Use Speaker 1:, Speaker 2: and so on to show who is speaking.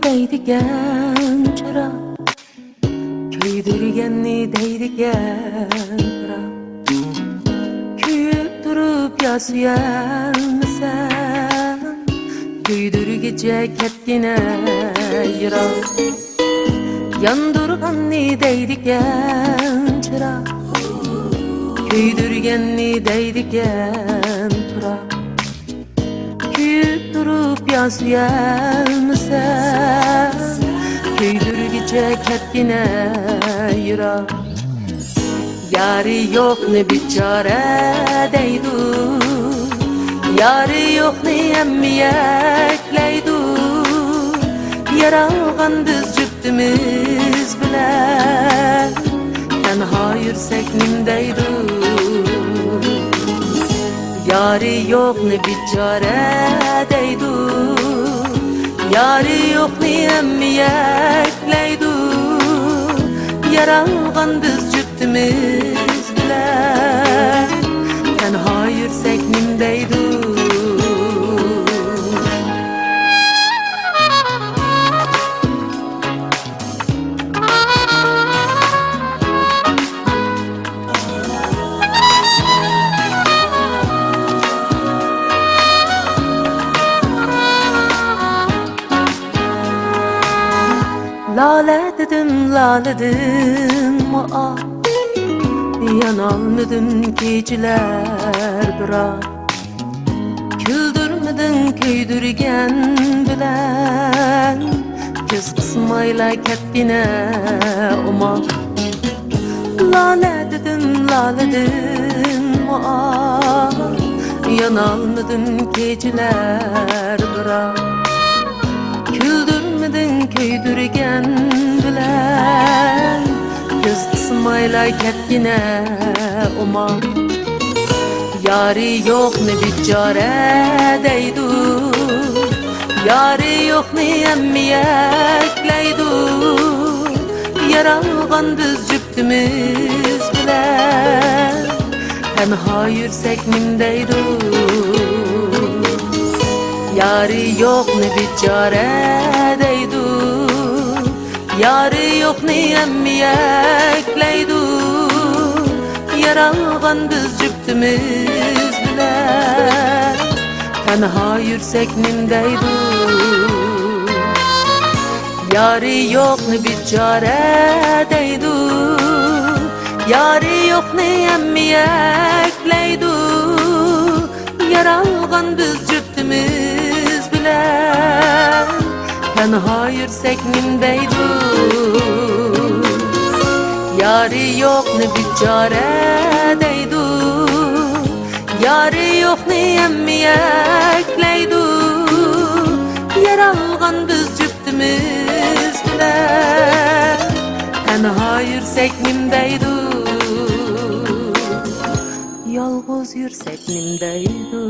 Speaker 1: deydigan chiroq, kuydirganni deydigan piroq, kuyib turib yasuyalmisan, kuydirgicha ketgina yiroq, yondirganni deydigan chiroq, kuydirganni deydigan piroq, kuyib turib yasuyalmisan, kuydirgicha ketgina yiroq. Yari yo'qni bichora deydi, yari yo'qni emiyaklaydi, yaralgan biz juftimiz bilan tenha yursak nimdaydi. Yari yo'qni bichora deydi, yari yo'qni emiyaklaydi, yaralgan biz juftimiz bilan tenha yursak nimdaydi. Lale dedim mu'a, yanalmadın geceler bırak, güldürmedin köydürgen bilen, göz kısmayla ketgine oma. Lale dedim mu'a, yanalmadın geceler bırak, güldürmedin köydürgen bilen, göz kısmayla ketgine oma. Yari yo'qni bichora deydi, yari yo'qni emiyaklaydi, yaralgan biz juftimiz bilan tenha yursak nimdaydi. Yari yo'qni bichora deydi, yari yo'qni emiyaklaydi, yaralgan biz juftimiz bilan tenha yursak nimdaydi. Yari yo'qni bichora deydi, yari yo'qni emiyaklaydi, yaralgan biz juftimiz bilan tenha yursak nimdaydi. Yari yo'qni bichora deydi, yari yo'qni emiyaklaydi, yaralgan biz juftimiz bilan tenha yursak nimdaydi. Yolg'iz yursak nimdaydi.